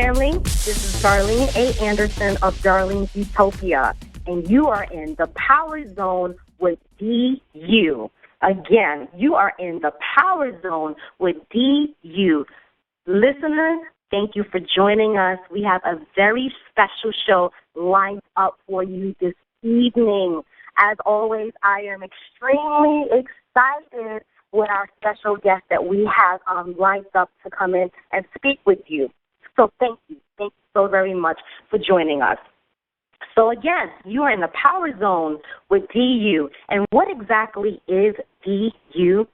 family. This is Darlene A. Anderson of Darlene's Utopia, and you are in the Power Zone with DU. Again, you are in the Power Zone with DU. Listeners, thank you for joining us. We have a very special show lined up for you this evening. As always, I am extremely excited with our special guest that we have lined up to come in and speak with you. So thank you. Thank you so very much for joining us. So again, you are in the Power Zone with DU. And what exactly is DU?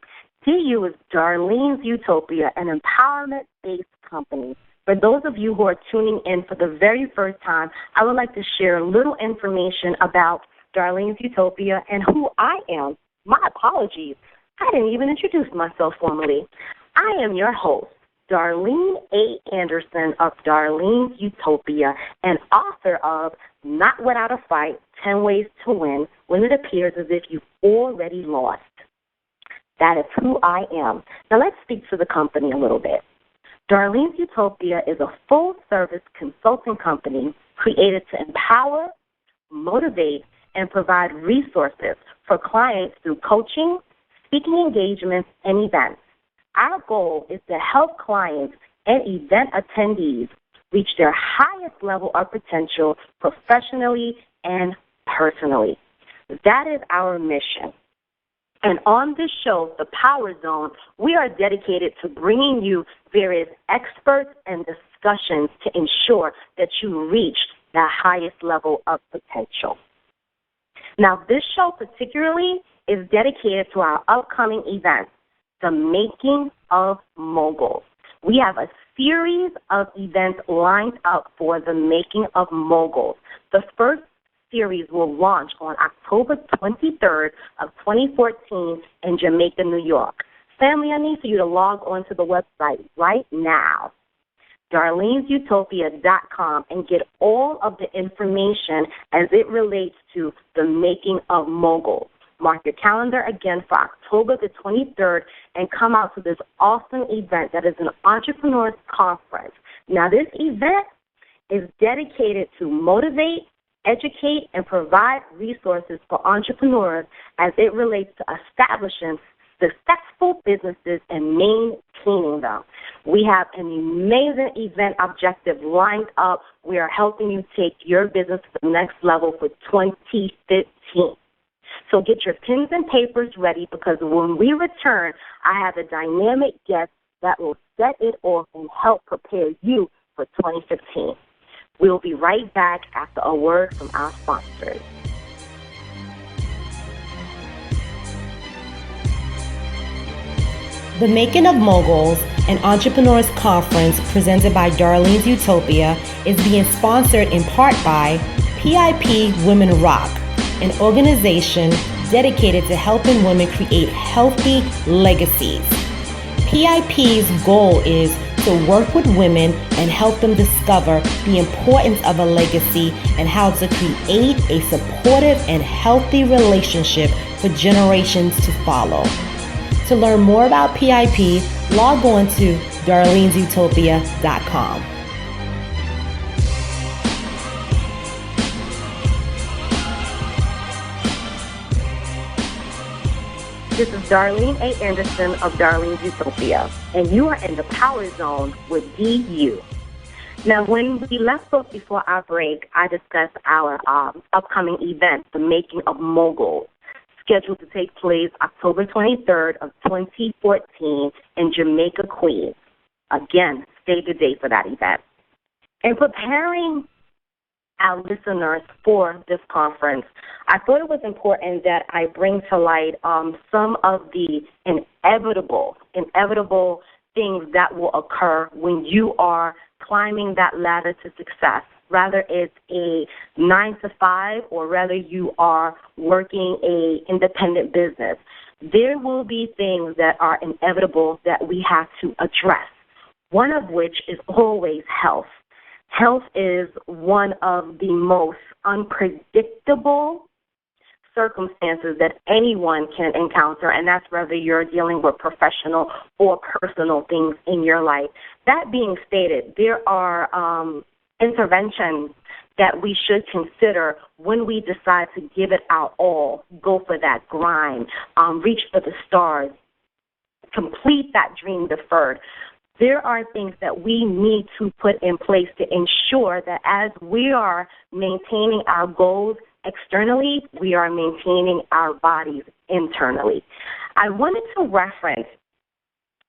DU is Darlene's Utopia, an empowerment-based company. For those of you who are tuning in for the very first time, I would like to share a little information about Darlene's Utopia and who I am. My apologies. I didn't even introduce myself formally. I am your host, Darlene A. Anderson of Darlene's Utopia, and author of Not Without a Fight, 10 Ways to Win When It Appears as If You've Already Lost. That is who I am. Now let's speak to the company a little bit. Darlene's Utopia is a full-service consulting company created to empower, motivate, and provide resources for clients through coaching, speaking engagements, and events. Our goal is to help clients and event attendees reach their highest level of potential professionally and personally. That is our mission. And on this show, The Power Zone, we are dedicated to bringing you various experts and discussions to ensure that you reach the highest level of potential. Now, this show particularly is dedicated to our upcoming event, the Making of Moguls. We have a series of events lined up for the Making of Moguls. The first series will launch on October 23rd of 2014 in Jamaica, New York. Family, I need for you to log on to the website right now, Darlene'sUtopia.com, and get all of the information as it relates to the Making of Moguls. Mark your calendar again for October the 23rd and come out to this awesome event that is an entrepreneurs conference. Now, this event is dedicated to motivate, educate, and provide resources for entrepreneurs as it relates to establishing successful businesses and maintaining them. We have an amazing event objective lined up. We are helping you take your business to the next level for 2015. So get your pens and papers ready, because when we return, I have a dynamic guest that will set it off and help prepare you for 2015. We'll be right back after a word from our sponsors. The Making of Moguls, an entrepreneurs conference presented by Darlene's Utopia, is being sponsored in part by PIP Women Rock, an organization dedicated to helping women create healthy legacies. PIP's goal is to work with women and help them discover the importance of a legacy and how to create a supportive and healthy relationship for generations to follow. To learn more about PIP, log on to Darlene'sUtopia.com. This is Darlene A. Anderson of Darlene's Utopia, and you are in the Power Zone with DU. Now, when we left off before our break, I discussed our upcoming event, the Making of Moguls, scheduled to take place October 23rd of 2014 in Jamaica, Queens. Again, save the date for that event. In preparing our listeners for this conference, I thought it was important that I bring to light some of the inevitable things that will occur when you are climbing that ladder to success. Rather it's a 9-to-5 or rather you are working a independent business. There will be things that are inevitable that we have to address, one of which is always health. Health is one of the most unpredictable circumstances that anyone can encounter, and that's whether you're dealing with professional or personal things in your life. That being stated, there are interventions that we should consider when we decide to give it our all, go for that grind, reach for the stars, complete that dream deferred. There are things that we need to put in place to ensure that as we are maintaining our goals externally, we are maintaining our bodies internally. I wanted to reference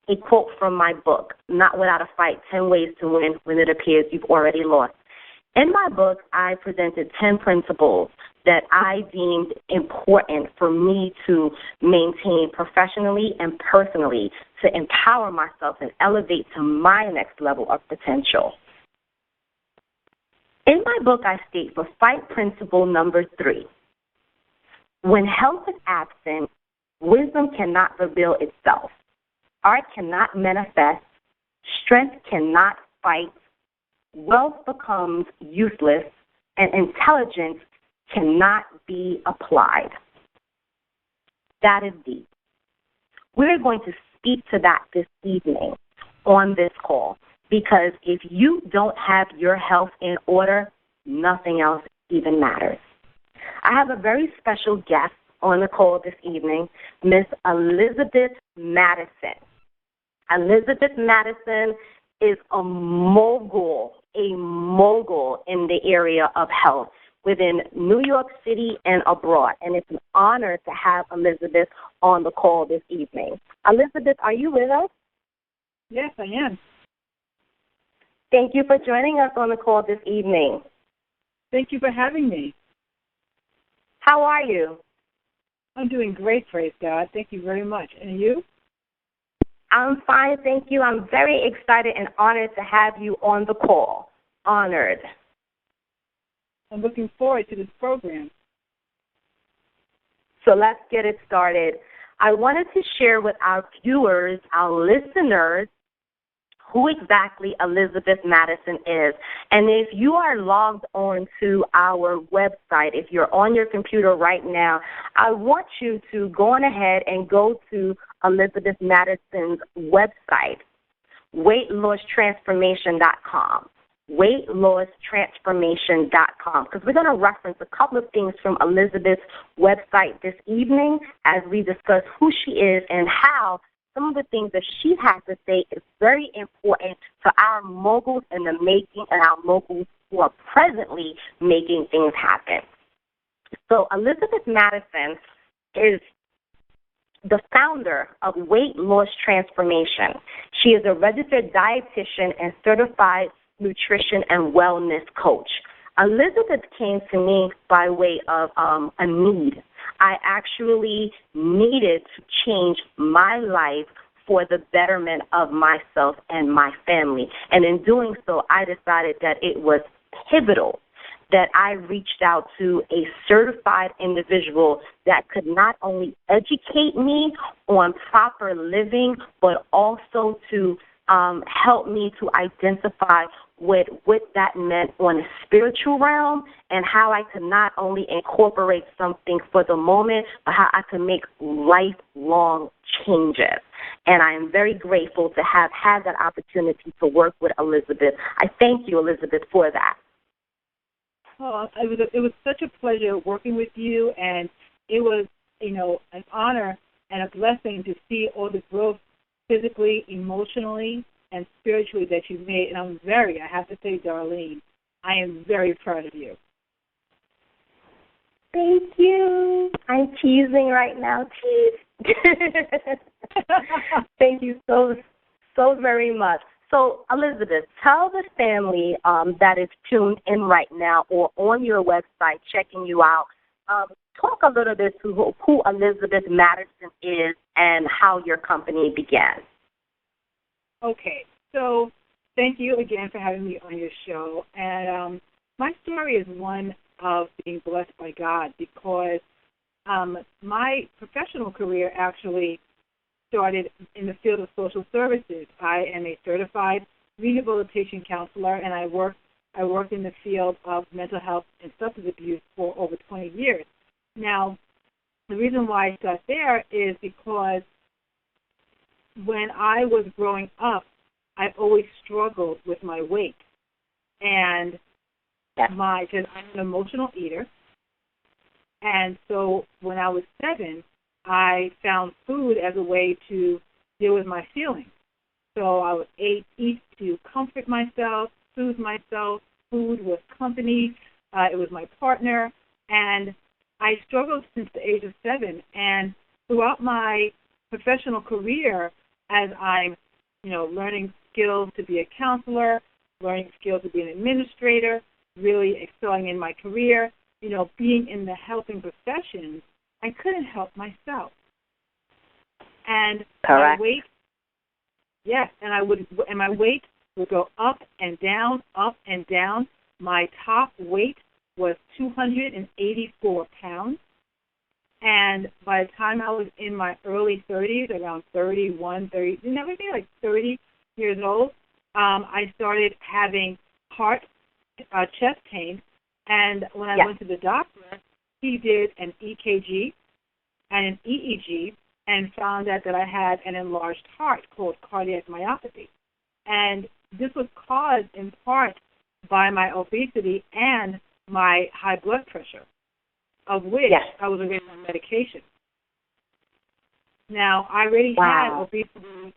a quote from my book, Not Without a Fight, 10 Ways to Win When It Appears You've Already Lost. In my book, I presented 10 principles that I deemed important for me to maintain professionally and personally to empower myself and elevate to my next level of potential. In my book, I state for fight principle number 3, when health is absent, wisdom cannot reveal itself. Art cannot manifest. Strength cannot fight. Wealth becomes useless, and intelligence cannot be applied. That is deep. We're going to speak to that this evening on this call, because if you don't have your health in order, nothing else even matters. I have a very special guest on the call this evening, Miss Elizabeth Madison. Elizabeth Madison is a mogul in the area of health within New York City and abroad. And it's an honor to have Elizabeth on the call this evening. Elizabeth, are you with us? Yes, I am. Thank you for joining us on the call this evening. Thank you for having me. How are you? I'm doing great, praise God. Thank you very much. And you? I'm fine, thank you. I'm very excited and honored to have you on the call. Honored. I'm looking forward to this program. So let's get it started. I wanted to share with our viewers, our listeners, who exactly Elizabeth Madison is. And if you are logged on to our website, if you're on your computer right now, I want you to go on ahead and go to Elizabeth Madison's website, weightlosstransformation.com. weightlosstransformation.com, because we're going to reference a couple of things from Elizabeth's website this evening as we discuss who she is and how some of the things that she has to say is very important to our moguls in the making and our moguls who are presently making things happen. So Elizabeth Madison is the founder of Weight Loss Transformation. She is a registered dietitian and certified nutrition and wellness coach. Elizabeth came to me by way of a need. I actually needed to change my life for the betterment of myself and my family. And in doing so, I decided that it was pivotal that I reached out to a certified individual that could not only educate me on proper living, but also to help me to identify what that meant on a spiritual realm and how I could not only incorporate something for the moment, but how I could make lifelong changes. And I am very grateful to have had that opportunity to work with Elizabeth. I thank you, Elizabeth, for that. Oh, it was such a pleasure working with you, and it was, an honor and a blessing to see all the growth physically, emotionally, and spiritually that you've made. And I have to say, Darlene, I am very proud of you. Thank you. I'm teasing right now, tease. Thank you so very much. So, Elizabeth, tell the family that is tuned in right now or on your website checking you out, talk a little bit to who Elizabeth Madison is and how your company began. Okay, so thank you again for having me on your show. And my story is one of being blessed by God because my professional career actually started in the field of social services. I am a certified rehabilitation counselor, and I worked in the field of mental health and substance abuse for over 20 years. Now, the reason why I got there is because when I was growing up, I always struggled with my weight. And because I'm an emotional eater. And so when I was 7, I found food as a way to deal with my feelings. So I would eat to comfort myself, soothe myself. Food was company. It was my partner. And I struggled since the age of 7. And throughout my professional career, as I'm, learning skills to be a counselor, learning skills to be an administrator, really excelling in my career, being in the helping profession, I couldn't help myself. And correct. My weight, yes, and my weight would go up and down, up and down. My top weight was 284 pounds. And by the time I was in my early 30s, around 31, 30, everything like 30 years old, I started having chest pain. And when I went to the doctor, he did an EKG and an EEG and found out that I had an enlarged heart called cardiac myopathy. And this was caused in part by my obesity and my high blood pressure, of which I was already on medication. Now, I already had obesity,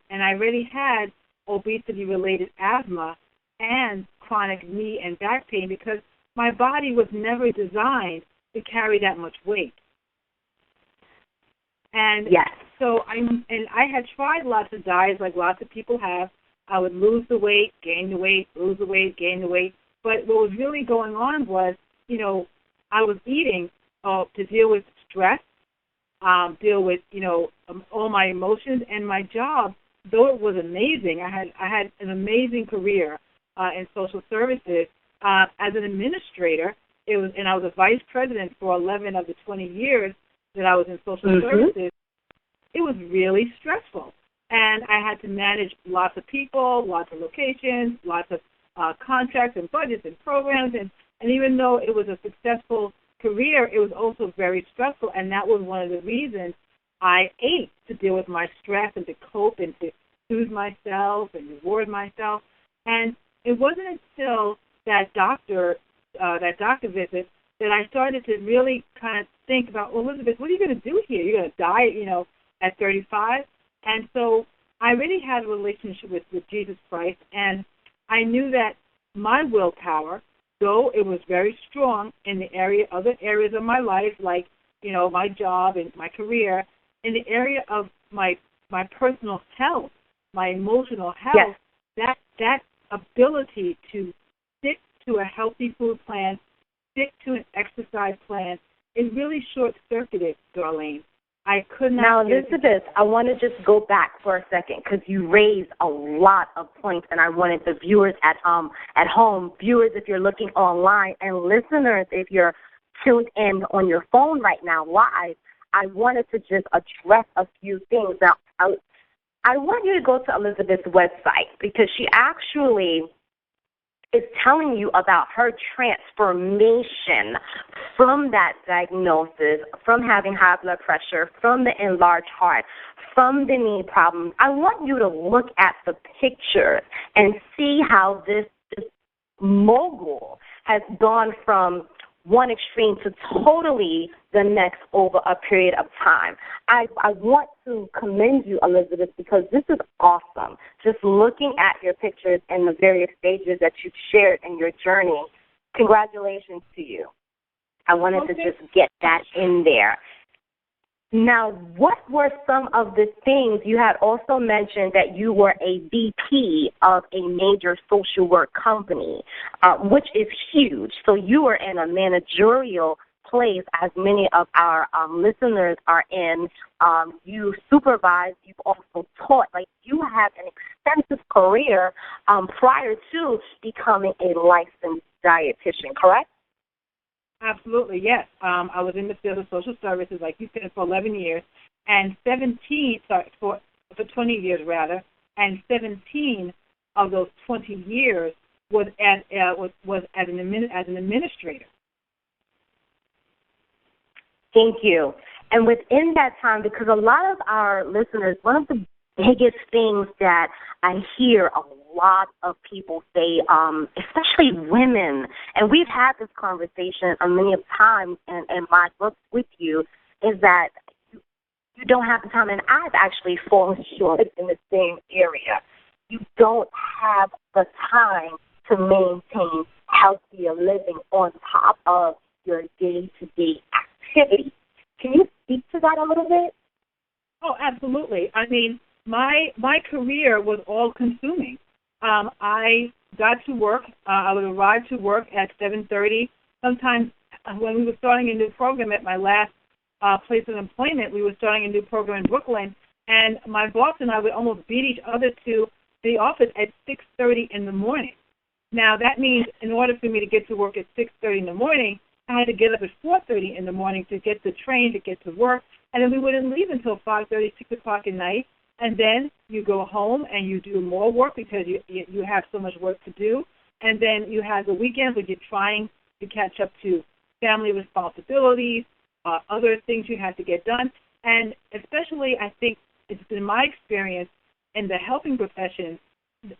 and I already had obesity-related asthma and chronic knee and back pain because my body was never designed to carry that much weight. And so I had tried lots of diets like lots of people have. I would lose the weight, gain the weight, lose the weight, gain the weight. But what was really going on was, I was eating to deal with stress, deal with, all my emotions, and my job, though it was amazing, I had an amazing career in social services. As an administrator, and I was a vice president for 11 of the 20 years that I was in social services. It was really stressful. And I had to manage lots of people, lots of locations, lots of contracts and budgets and programs. And even though it was a successful career, it was also very stressful. And that was one of the reasons I ate, to deal with my stress and to cope and to soothe myself and reward myself. And it wasn't until that doctor visit that I started to really kind of think about, well, Elizabeth, what are you going to do here? You're going to die, at 35? And so I really had a relationship with Jesus Christ, and I knew that my willpower, though it was very strong in the other areas of my life, like, my job and my career, in the area of my personal health, my emotional health, that ability to stick to a healthy food plan, stick to an exercise plan, is really short-circuited, Darlene. I could not. Now, Elizabeth, I want to just go back for a second because you raised a lot of points, and I wanted the viewers at home, viewers if you're looking online, and listeners if you're tuned in on your phone right now live, I wanted to just address a few things. Now, I want you to go to Elizabeth's website because she actually is telling you about her transformation from that diagnosis, from having high blood pressure, from the enlarged heart, from the knee problems. I want you to look at the pictures and see how this mogul has gone from one extreme to totally the next over a period of time. I want to commend you, Elizabeth, because this is awesome. Just looking at your pictures and the various stages that you've shared in your journey, congratulations to you. I wanted to just get that in there. Now, what were some of the things? You had also mentioned that you were a VP of a major social work company, which is huge. So you were in a managerial place, as many of our listeners are in. You supervised. You've also taught. Like, you have an extensive career prior to becoming a licensed dietitian, correct? Absolutely, yes. I was in the field of social services, like you said, for 11 years, and 20 years rather, and 17 of those 20 years was as an administrator. Thank you. And within that time, because a lot of our listeners, one of the biggest things that I hear a lot of people say, especially women, and we've had this conversation many of times in my book with you, is that you don't have the time, and I've actually fallen short in the same area. You don't have the time to maintain healthier living on top of your day-to-day activity. Can you speak to that a little bit? Oh, absolutely. I mean, my career was all consuming. I got to work. I would arrive to work at 7:30. Sometimes when we were starting a new program at my last place of employment, we were starting a new program in Brooklyn, and my boss and I would almost beat each other to the office at 6:30 in the morning. Now, that means in order for me to get to work at 6:30 in the morning, I had to get up at 4:30 in the morning to get the train, to get to work, and then we wouldn't leave until 5:30, 6 o'clock at night. And then you go home and you do more work because you have so much work to do. And then you have the weekends where you're trying to catch up to family responsibilities, other things you have to get done. And especially, I think it's been my experience in the helping profession,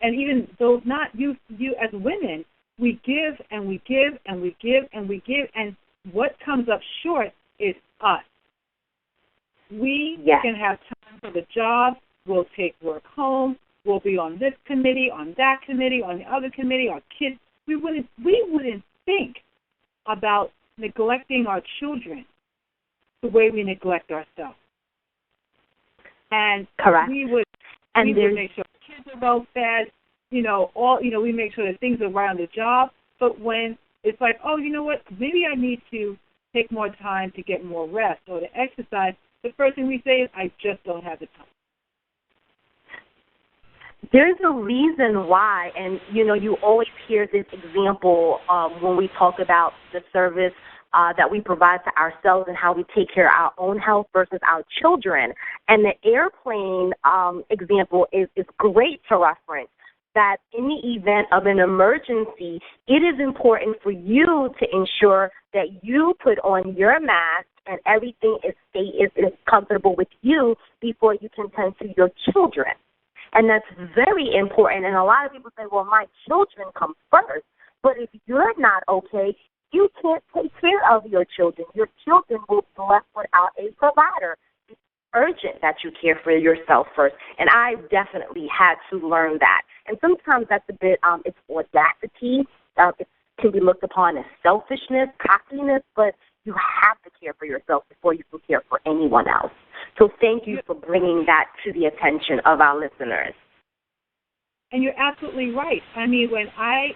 and even though not you as women, we give and we give and we give and we give, and what comes up short is us. We can have time for the job. We'll take work home. We'll be on this committee, on that committee, on the other committee. Our kids. We wouldn't think about neglecting our children the way we neglect ourselves. And correct. We would make sure the kids are well fed. We make sure that things are right on the job. But when it's like, oh, you know what? Maybe I need to take more time to get more rest or to exercise. The first thing we say is, I just don't have the time. There's a reason why, and, you always hear this example when we talk about the service that we provide to ourselves and how we take care of our own health versus our children. And the airplane example is great to reference, that in the event of an emergency, it is important for you to ensure that you put on your mask and everything is comfortable with you before you can tend to your children. And that's very important. And a lot of people say, well, my children come first. But if you're not okay, you can't take care of your children. Your children will be left without a provider. It's urgent that you care for yourself first. And I definitely had to learn that. And sometimes that's a bit, it's audacity. It can be looked upon as selfishness, cockiness, but you have to care for yourself before you can care for anyone else. So thank you for bringing that to the attention of our listeners. And you're absolutely right. I mean,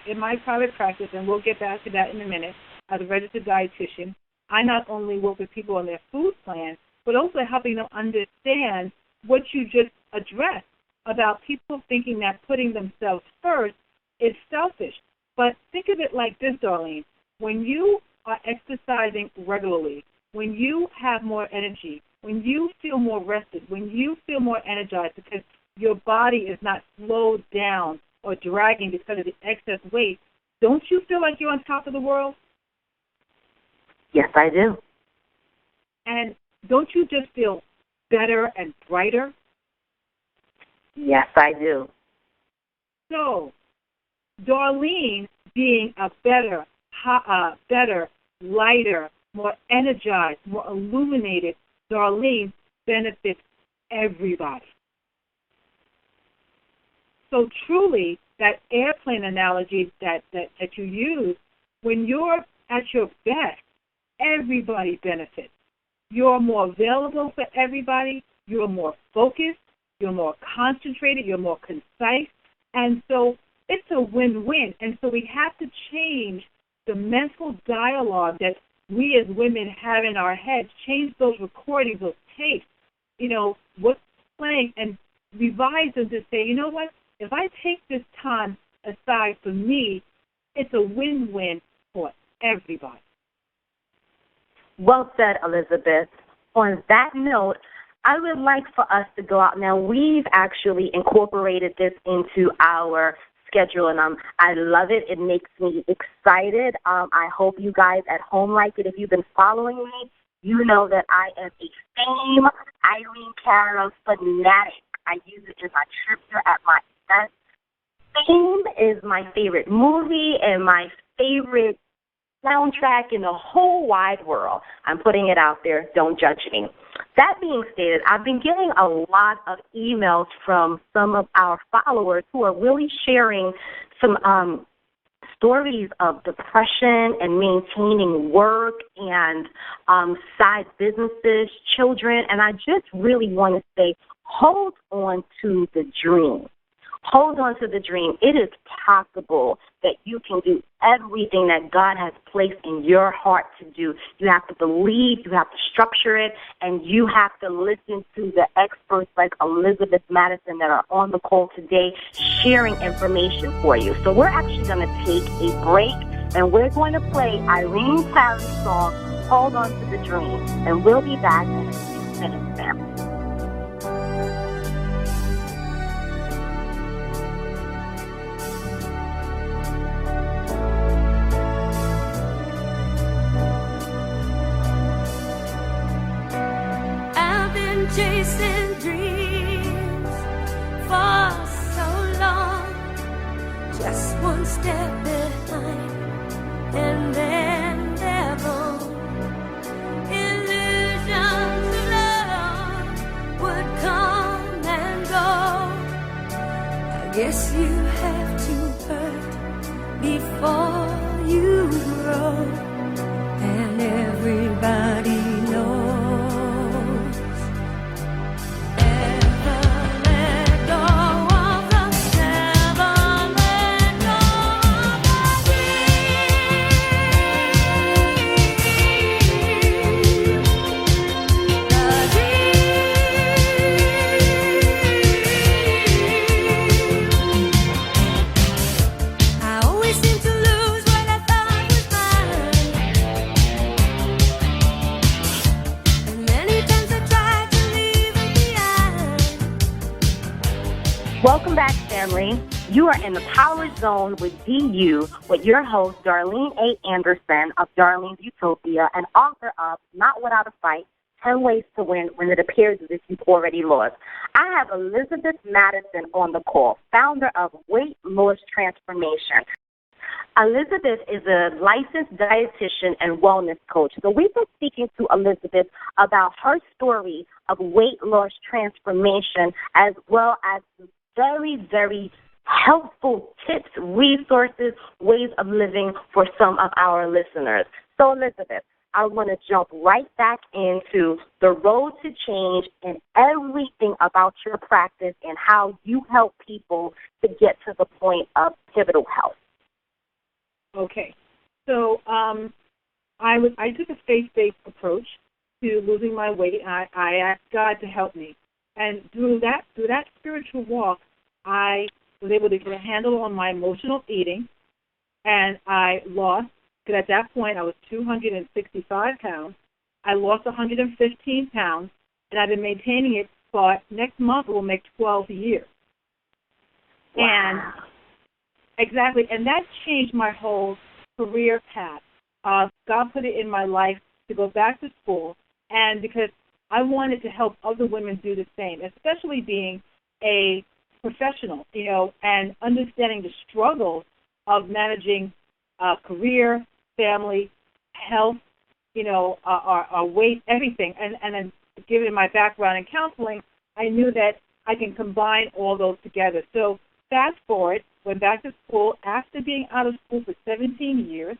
in my private practice, and we'll get back to that in a minute, as a registered dietitian, I not only work with people on their food plan, but also helping them understand what you just addressed about people thinking that putting themselves first is selfish. But think of it like this, Darlene. When you are exercising regularly, when you have more energy, when you feel more rested, when you feel more energized because your body is not slowed down or dragging because of the excess weight, don't you feel like you're on top of the world? Yes, I do. And don't you just feel better and brighter? Yes, I do. So, Darlene being a better, lighter, more energized, more illuminated Darlene benefits everybody. So truly, that airplane analogy that you use, when you're at your best, everybody benefits. You're more available for everybody. You're more focused. You're more concentrated. You're more concise. And so it's a win-win. And so we have to change the mental dialogue that we as women have in our heads, change those recordings, those tapes, what's playing, and revise them to say, you know what, if I take this time aside for me, it's a win-win for everybody. Well said, Elizabeth. On that note, I would like for us to go out. Now, we've actually incorporated this into our schedule, and I love it. It makes me excited. I hope you guys at home like it. If you've been following me, you know that I am a Fame Irene Cara fanatic. I use it as my trivia at my events. Fame is my favorite movie and my favorite soundtrack in the whole wide world. I'm putting it out there. Don't judge me. That being stated, I've been getting a lot of emails from some of our followers who are really sharing some stories of depression and maintaining work and side businesses, children, and I just really want to say, hold on to the dream. Hold on to the dream. It is possible that you can do everything that God has placed in your heart to do. You have to believe, you have to structure it, and you have to listen to the experts like Elizabeth Madison that are on the call today sharing information for you. So we're actually going to take a break, and we're going to play Irene Cara's song, Hold On to the Dream, and we'll be back in a few minutes, family. Chasing dreams for so long, just one step behind, and then they're gone. Illusions of love would come and go. I guess you have to hurt before you grow, and everybody knows. Welcome back, family. You are in the Power Zone with DU with your host, Darlene A. Anderson of Darlene's Utopia and author of Not Without a Fight, 10 Ways to Win When It Appears as If You've Already Lost. I have Elizabeth Madison on the call, founder of Weight Loss Transformation. Elizabeth is a licensed dietitian and wellness coach. So we've been speaking to Elizabeth about her story of weight loss transformation as well as very, very helpful tips, resources, ways of living for some of our listeners. So, Elizabeth, I want to jump right back into the road to change and everything about your practice and how you help people to get to the point of pivotal health. Okay. So I took a faith-based approach to losing my weight. I asked God to help me. And through that spiritual walk, I was able to get a handle on my emotional eating, and I lost, because at that point I was 265 pounds. I lost 115 pounds, and I've been maintaining it for next month will make 12 years. Wow. And exactly, and that changed my whole career path. God put it in my life to go back to school, and because I wanted to help other women do the same, especially being a professional, and understanding the struggles of managing career, family, health, our weight, everything. And then given my background in counseling, I knew that I can combine all those together. So fast forward, went back to school after being out of school for 17 years,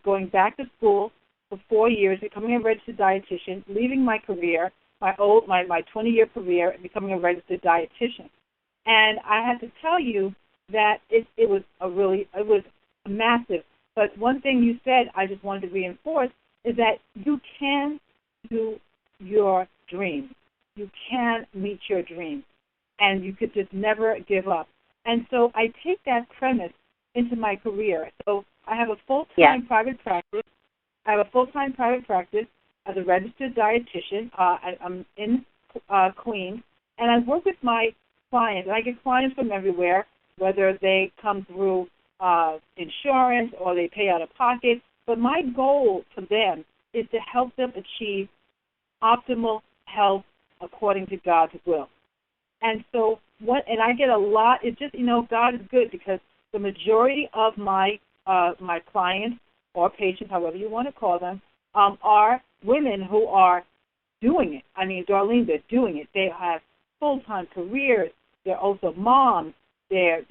going back to school for 4 years, becoming a registered dietitian, leaving my career, my 20-year career, and becoming a registered dietitian. And I have to tell you that it was massive. But one thing you said I just wanted to reinforce is that you can do your dreams. You can reach your dreams. And you could just never give up. And so I take that premise into my career. So I have a full-time private practice. I have a full-time private practice as a registered dietitian. I'm in Queens. And I work with my clients. And I get clients from everywhere, whether they come through insurance or they pay out of pocket. But my goal for them is to help them achieve optimal health according to God's will. And so and I get a lot, it's just, God is good, because the majority of my clients or patients, however you want to call them, are women who are doing it. I mean, Darlene, they're doing it. They have full-time careers. They're also moms. They're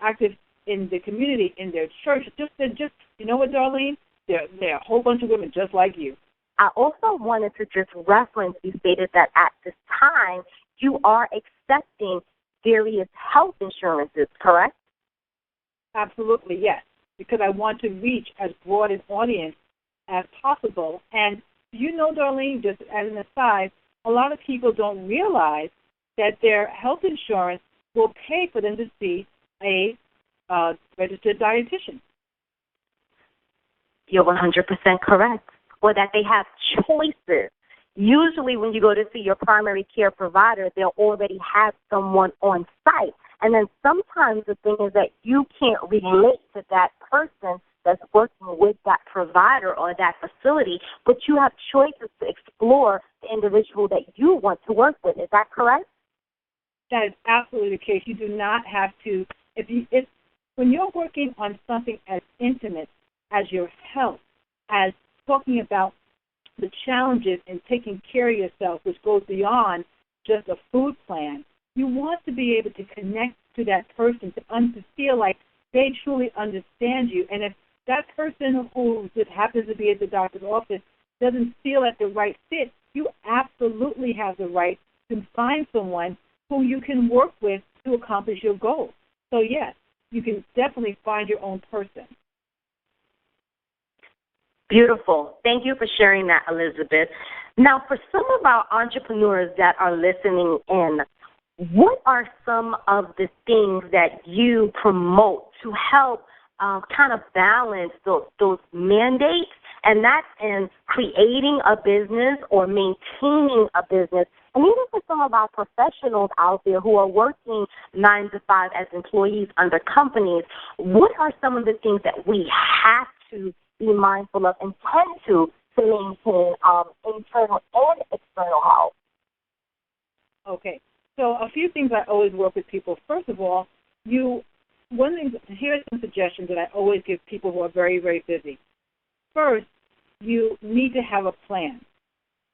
active in the community, in their church. They're just, you know what, Darlene? They're a whole bunch of women just like you. I also wanted to just reference, you stated that at this time you are accepting various health insurances, correct? Absolutely, yes, because I want to reach as broad an audience as possible. And Darlene, just as an aside, a lot of people don't realize that their health insurance will pay for them to see a registered dietitian. You're 100% correct. Or that they have choices. Usually when you go to see your primary care provider, they'll already have someone on site. And then sometimes the thing is that you can't relate to that person that's working with that provider or that facility, but you have choices to explore the individual that you want to work with. Is that correct? That is absolutely the case. You do not have to. When you're working on something as intimate as your health, as talking about the challenges in taking care of yourself, which goes beyond just a food plan, you want to be able to connect to that person, to feel like they truly understand you. And if that person who just happens to be at the doctor's office doesn't feel at the right fit, you absolutely have the right to find someone who you can work with to accomplish your goals. So, yes, you can definitely find your own person. Beautiful. Thank you for sharing that, Elizabeth. Now, for some of our entrepreneurs that are listening in, what are some of the things that you promote to help kind of balance those mandates, and that's in creating a business or maintaining a business? And even for some of our professionals out there who are working 9 to 5 as employees under companies, what are some of the things that we have to be mindful of and tend to maintain internal and external health? Okay. So a few things I always work with people. First of all, here's some suggestions that I always give people who are very, very busy. First, you need to have a plan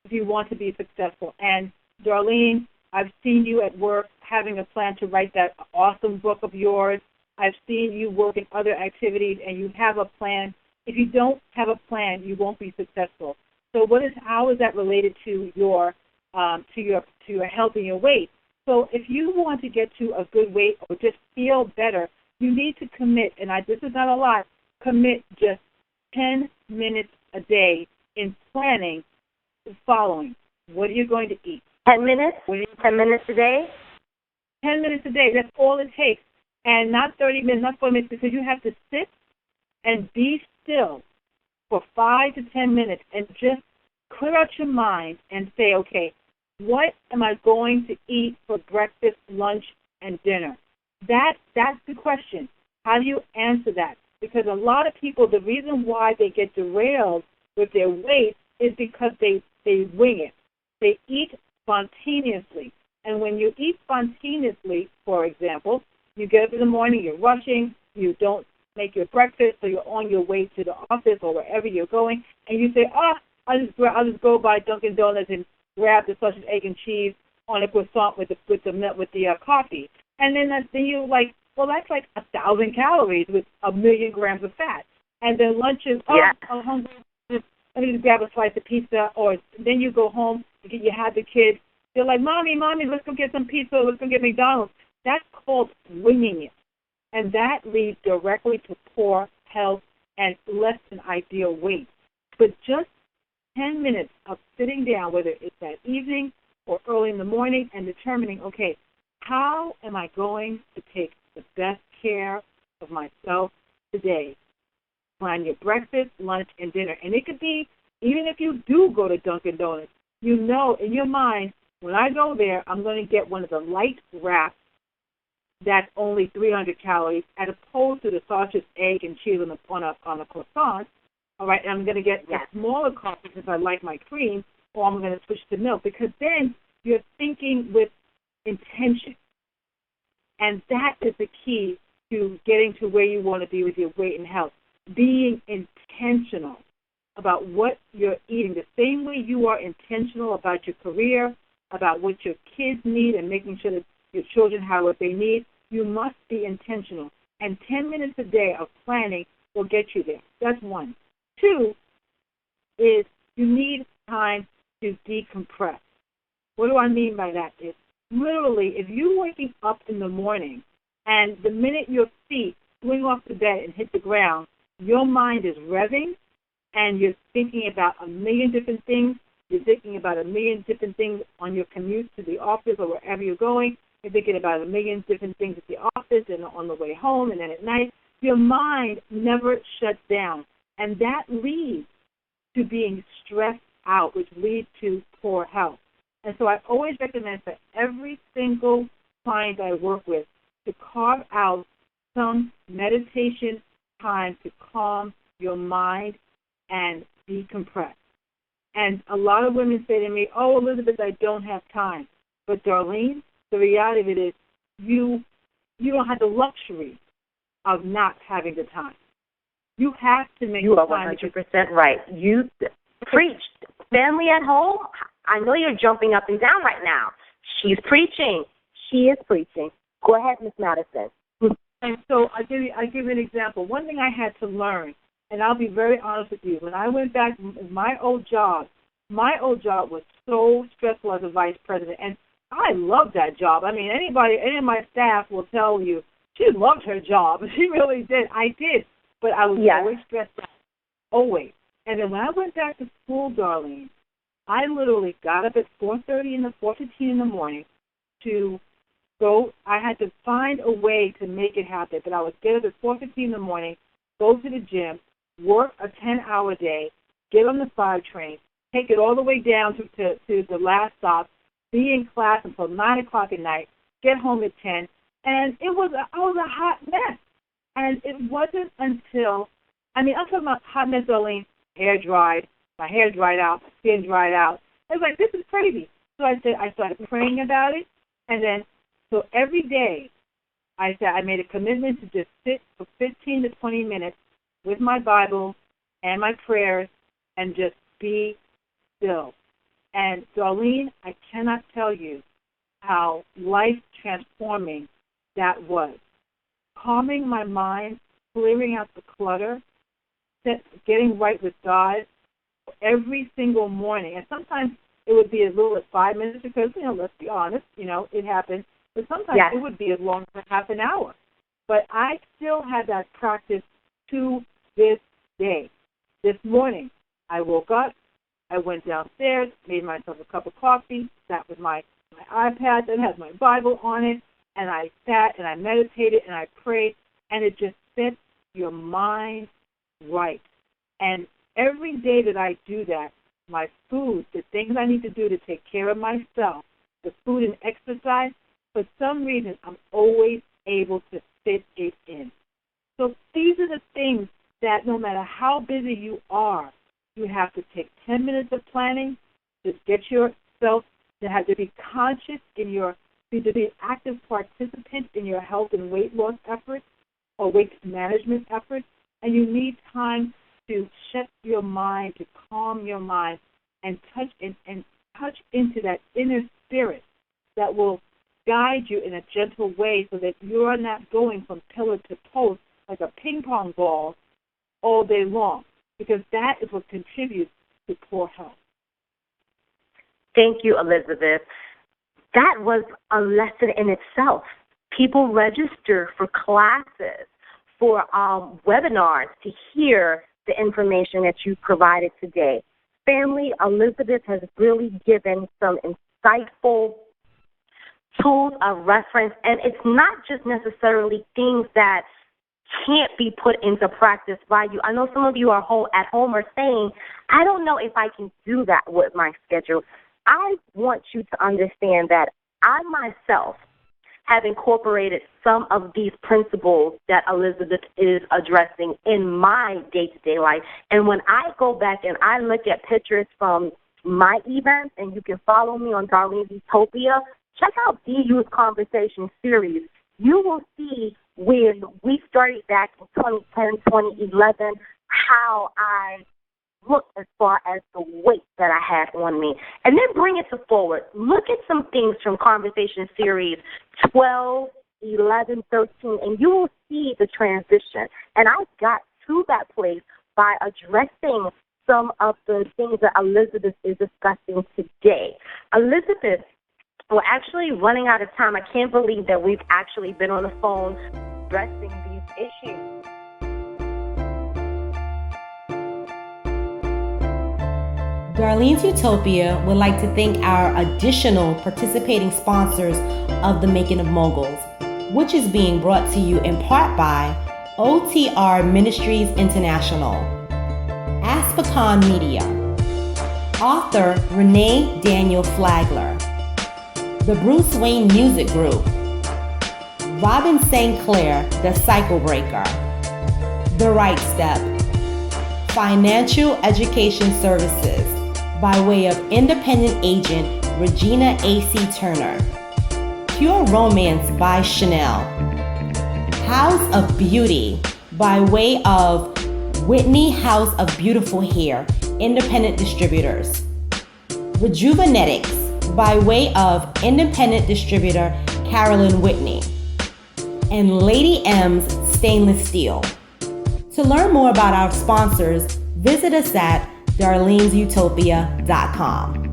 if you want to be successful. And Darlene, I've seen you at work having a plan to write that awesome book of yours. I've seen you work in other activities, and you have a plan. If you don't have a plan, you won't be successful. So how is that related to your health and your weight? So if you want to get to a good weight or just feel better, you need to commit, and this is not a lot, commit just 10 minutes a day in planning the following. What are you going to eat? 10 minutes? 10 minutes a day? 10 minutes a day. That's all it takes. And not 30 minutes, not 40 minutes, because you have to sit and be still for 5 to 10 minutes and just clear out your mind and say, okay, what am I going to eat for breakfast, lunch, and dinner? That's the question. How do you answer that? Because a lot of people, the reason why they get derailed with their weight is because they wing it. They eat spontaneously. And when you eat spontaneously, for example, you get up in the morning, you're rushing, you don't make your breakfast, so you're on your way to the office or wherever you're going, and you say, I'll just go by Dunkin' Donuts and grab the sausage, egg, and cheese on a croissant with the coffee. And then you're like, well, that's like 1,000 calories with 1,000,000 grams of fat. And then lunch is, I'm hungry, let me just grab a slice of pizza. Or then you go home, you have the kids, they're like, Mommy, let's go get some pizza, let's go get McDonald's. That's called winging it. And that leads directly to poor health and less than ideal weight. But just 10 minutes of sitting down, whether it's that evening or early in the morning, and determining, okay, how am I going to take the best care of myself today? Plan your breakfast, lunch, and dinner. And it could be, even if you do go to Dunkin' Donuts, you know in your mind, when I go there, I'm going to get one of the light wraps that's only 300 calories, as opposed to the sausage, egg, and cheese on a croissant, all right, and I'm going to get a smaller coffee because I like my cream, or I'm going to switch to milk, because then you're thinking with intention. And that is the key to getting to where you want to be with your weight and health, being intentional about what you're eating, the same way you are intentional about your career, about what your kids need and making sure that your children have what they need. You must be intentional. And 10 minutes a day of planning will get you there. That's one. Two is you need time to decompress. What do I mean by that? Is literally, if you're waking up in the morning and the minute your feet swing off the bed and hit the ground, your mind is revving and you're thinking about a million different things. You're thinking about a million different things on your commute to the office or wherever you're going. You're thinking about a million different things at the office and on the way home and then at night. Your mind never shuts down. And that leads to being stressed out, which leads to poor health. And so I always recommend for every single client I work with to carve out some meditation time to calm your mind and decompress. And a lot of women say to me, oh, Elizabeth, I don't have time. But, Darlene, the reality of it is you don't have the luxury of not having the time. You have to make you the are time. 100% right. You preached. Family at home, I know you're jumping up and down right now. She's preaching. She is preaching. Go ahead, Miss Madison. And so I'll give you an example. One thing I had to learn, and I'll be very honest with you, when I went back, my old job was so stressful as a vice president, and I loved that job. I mean, any of my staff will tell you she loved her job. She really did. I did, but I was always stressed out, always. And then when I went back to school, Darlene, I literally got up at 4:15 in the morning to go. I had to find a way to make it happen, but I would get up at 4:15 in the morning, go to the gym, work a 10-hour day, get on the 5 train, take it all the way down to the last stop, be in class until 9 o'clock at night, get home at 10, and I was a hot mess. And it wasn't until, I'm talking about hot mess, Darlene, hair dried, my hair dried out, my skin dried out. I was like, this is crazy. So I started praying about it, and then, so every day, I made a commitment to just sit for 15 to 20 minutes with my Bible and my prayers and just be still. And, Darlene, I cannot tell you how life-transforming that was. Calming my mind, clearing out the clutter, getting right with God every single morning. And sometimes it would be as little as 5 minutes because, let's be honest, it happens. But sometimes it would be as long as half an hour. But I still had that practice to this day. This morning, I woke up, I went downstairs, made myself a cup of coffee, sat with my iPad that has my Bible on it, and I sat and I meditated and I prayed, and it just sets your mind right. And every day that I do that, my food, the things I need to do to take care of myself, the food and exercise, for some reason I'm always able to fit it in. So these are the things that no matter how busy you are, you have to take 10 minutes of planning, just get yourself to have to be conscious in to be an active participant in your health and weight loss efforts or weight management efforts, and you need time to shut your mind, to calm your mind, and touch into that inner spirit that will guide you in a gentle way so that you're not going from pillar to post like a ping pong ball all day long, because that is what contributes to poor health. Thank you, Elizabeth. That was a lesson in itself. People register for classes, for webinars to hear the information that you provided today. Family, Elizabeth has really given some insightful tools of reference, and it's not just necessarily things that can't be put into practice by you. I know some of you are at home are saying, I don't know if I can do that with my schedule. I want you to understand that I myself have incorporated some of these principles that Elizabeth is addressing in my day-to-day life. And when I go back and I look at pictures from my events, and you can follow me on Darlene's Utopia, check out DU's Conversation series. You will see when we started back in 2010, 2011, how I look as far as the weight that I had on me. And then bring it to forward. Look at some things from Conversation Series 12, 11, 13, and you will see the transition. And I got to that place by addressing some of the things that Elizabeth is discussing today. Elizabeth, we're actually running out of time. I can't believe that we've actually been on the phone addressing these issues. Darlene's Utopia would like to thank our additional participating sponsors of the Making of Moguls, which is being brought to you in part by OTR Ministries International, Aspicon Media, author Renee Daniel Flagler, the Bruce Wayne Music Group, Robin St. Clair, the Cycle Breaker, The Right Step, Financial Education Services, by way of independent agent Regina A.C. Turner, Pure Romance by Chanel, House of Beauty by way of Whitney House of Beautiful Hair, independent distributors, Rejuvenetics by way of independent distributor Carolyn Whitney, and Lady M's Stainless Steel. To learn more about our sponsors, visit us at darlenesutopia.com.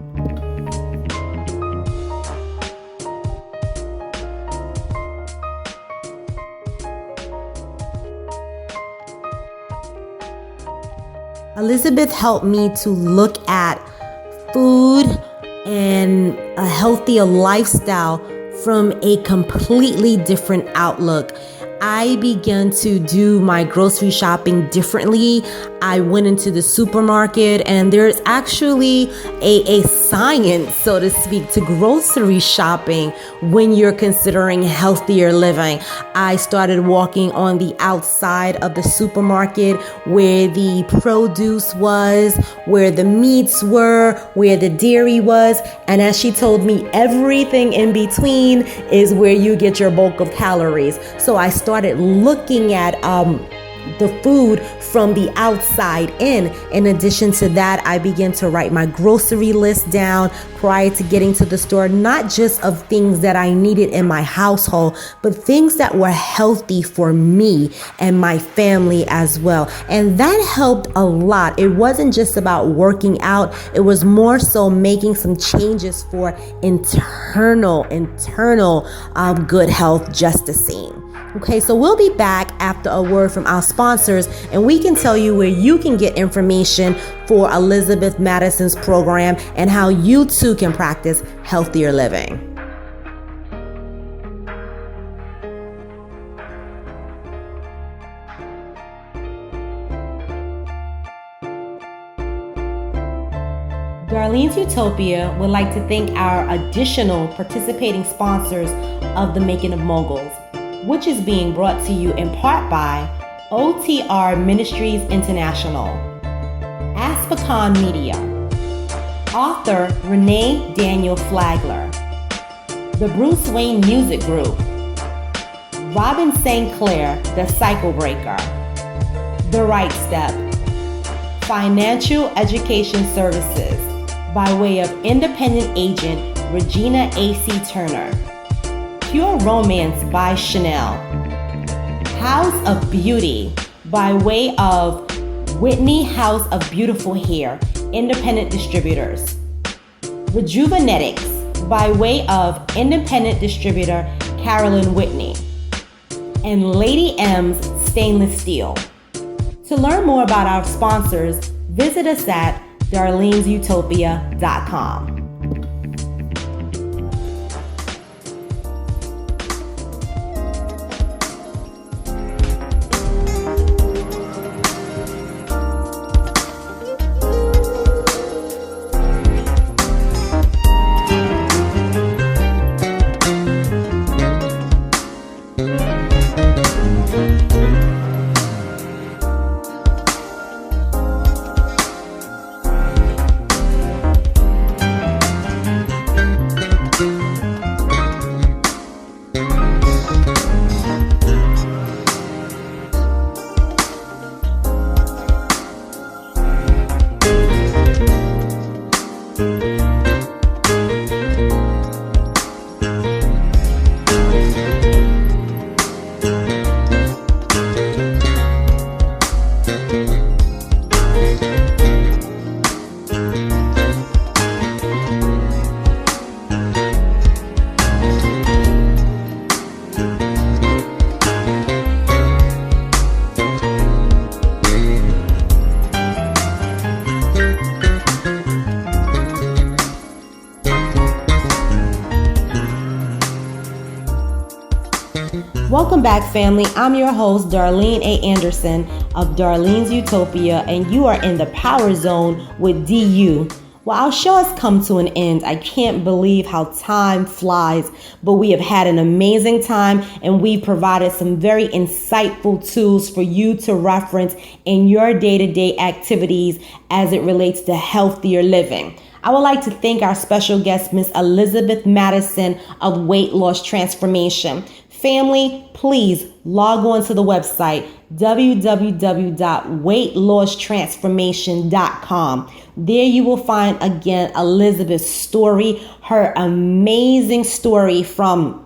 Elizabeth helped me to look at food and a healthier lifestyle from a completely different outlook. I began to do my grocery shopping differently. I went into the supermarket, and there's actually a science, so to speak, to grocery shopping when you're considering healthier living. I started walking on the outside of the supermarket where the produce was, where the meats were, where the dairy was. And as she told me, everything in between is where you get your bulk of calories. So I started looking at the food from the outside in. In addition to that, I began to write my grocery list down prior to getting to the store, not just of things that I needed in my household, but things that were healthy for me and my family as well. And that helped a lot. It wasn't just about working out. It was more so making some changes for internal good health, just the same. Okay, so we'll be back after a word from our sponsors, and we can tell you where you can get information for Elizabeth Madison's program and how you too can practice healthier living. Darlene's Utopia would like to thank our additional participating sponsors of the Making of Moguls, which is being brought to you in part by OTR Ministries International, Aspicon Media, author Renee Daniel Flagler, the Bruce Wayne Music Group, Robin St. Clair, the Cycle Breaker, The Right Step, Financial Education Services, by way of independent agent Regina A.C. Turner, Pure Romance by Chanel, House of Beauty by way of Whitney House of Beautiful Hair, independent distributors, Rejuvenetics by way of independent distributor Carolyn Whitney, and Lady M's Stainless Steel. To learn more about our sponsors, visit us at darlenesutopia.com. Welcome back, family. I'm your host, Darlene A. Anderson of Darlene's Utopia, and you are in the Power Zone with DU. Well, our show has come to an end. I can't believe how time flies, but we have had an amazing time, and we provided some very insightful tools for you to reference in your day-to-day activities as it relates to healthier living. I would like to thank our special guest, Miss Elizabeth Madison of Weight Loss Transformation. Family, please log on to the website www.weightlosstransformation.com. There you will find again Elizabeth's story, her amazing story from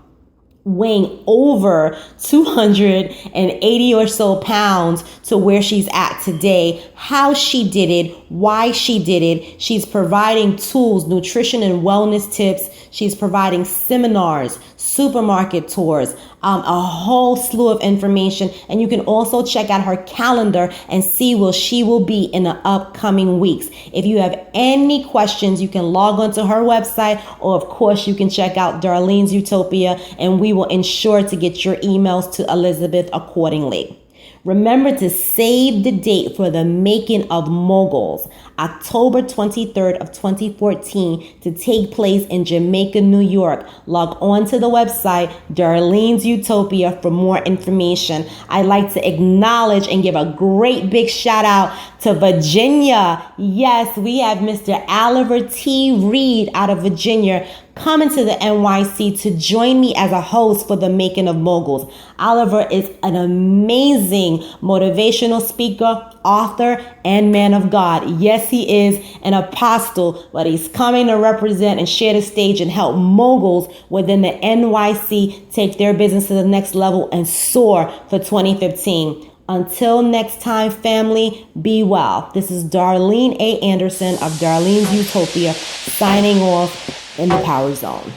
weighing over 280 or so pounds to where she's at today, how she did it, why she did it. She's providing tools, nutrition and wellness tips. She's providing seminars, supermarket tours, a whole slew of information. And you can also check out her calendar and see where she will be in the upcoming weeks. If you have any questions, you can log on to her website, or of course you can check out Darlene's Utopia, and we will ensure to get your emails to Elizabeth accordingly. Remember to save the date for the Making of Moguls, October 23rd of 2014, to take place in Jamaica, New York. Log on to the website, Darlene's Utopia, for more information. I'd like to acknowledge and give a great big shout out to Virginia. Yes, we have Mr. Oliver T. Reed out of Virginia coming to the NYC to join me as a host for the Making of Moguls. Oliver is an amazing motivational speaker, author, and man of God. Yes, he is an apostle, but he's coming to represent and share the stage and help moguls within the NYC take their business to the next level and soar for 2015. Until next time, family, be well. This is Darlene A. Anderson of Darlene's Utopia signing off in the Power Zone.